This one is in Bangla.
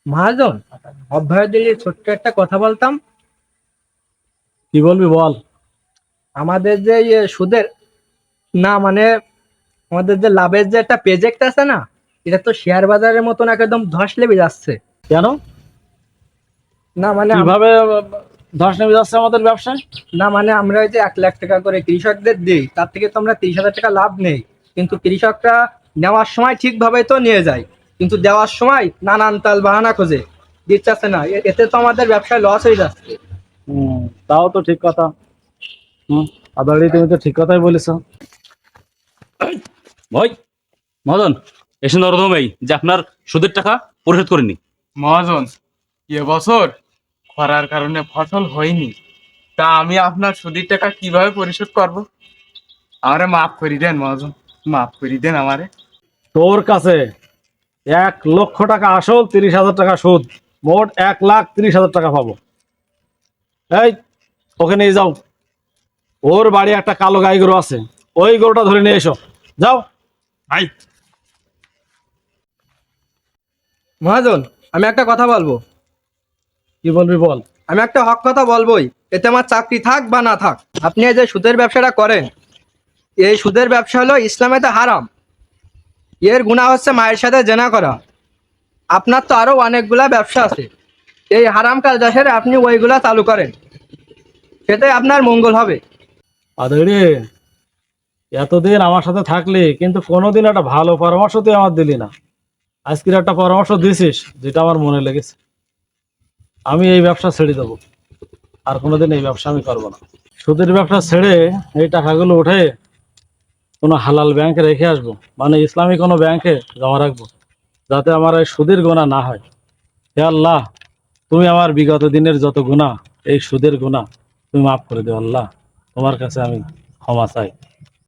মহাজন, অভ্যাস দিলে ছোট্ট একটা কথা বলতাম। কি বলবি বল। আমাদের যে সুদের না মানে আমাদের যে লাভের যে একটা প্রজেক্ট আছে না, এটা তো শেয়ার বাজারের মতন একদম ধস লেগে যাচ্ছে। কেন? না মানে কিভাবে ধস নেমে যাচ্ছে আমাদের ব্যবসায়? আমরা ওই যে 1 লাখ টাকা করে কৃষকদের দিই, তার থেকে তো আমরা 30,000 টাকা লাভ নেই। কিন্তু কৃষকরা নেওয়ার সময় ঠিকভাবে তো নিয়ে যায়, কিন্তু দেওয়ার সময় নানান তাল বাহানা খোঁজে, দিচ্ছে না। এতে তো আমাদের ব্যবসায় লস হয়ে যাচ্ছে। হম, তাও তো ঠিক কথা। হম, আদারি তুমি তো ঠিক কথাই বলেছ। ভাই মহাজন, এসে নরদম এই যে আপনার সুদের টাকা পরিশোধ করেনি। মহাজন, এবছর খরার কারণে ফসল হয়নি, তা আমি আপনার সুদের টাকা কিভাবে পরিশোধ করব? আমারে মাফ করে দেন মহাজন, মাফ করে দেন আমারে। তোর কাছে 1,00,000 টাকা আসল, 30,000 টাকা সুদ, মোট 1,30,000 টাকা পাবো। এই, ওকে নিয়ে যাও। ওর বাড়ি একটা কালো গাই গরু আছে, ওই গরুটা ধরে নিয়ে এসো। যাও। ভাই মহাজন, আমি একটা কথা বলবো। কি বলবি বল। আমি একটা হক কথা বলবোই, এতে আমার চাকরি থাক বা না থাক। আপনি এই যে সুদের ব্যবসাটা করেন, এই সুদের ব্যবসা হলো ইসলামেতে হারাম। এর গুনাহ হচ্ছে মায়ের সাথে জেনা করা। আপনার তো আরো অনেকগুলা ব্যবসা আছে, এই হারাম কাজ ছেড়ে আপনি ওইগুলা চালু করেন, সেটাই আপনার মঙ্গল হবে। আদরে, এতদিন আমার সাথে থাকলি কিন্তু কোনোদিন একটা ভালো পরামর্শ তুই আমার দিলি না। আজকের একটা পরামর্শ দিছিস যেটা আমার মনে লেগেছে। আমি এই ব্যবসা ছেড়ে দেবো, আর কোনোদিন এই ব্যবসা আমি করবো না। সুদের ব্যবসা ছেড়ে এই টাকাগুলো উঠে কোনো হালাল ব্যাংকে রেখে আসবো, মানে ইসলামী কোনো ব্যাংকে জমা রাখবো, যাতে আমার এই সুদের গোনা না হয়। হে আল্লাহ, তুমি আমার বিগত দিনের যত গুনাহ, এই সুদের গুনাহ তুমি মাফ করে দিও আল্লাহ। তোমার কাছে আমি ক্ষমা চাই।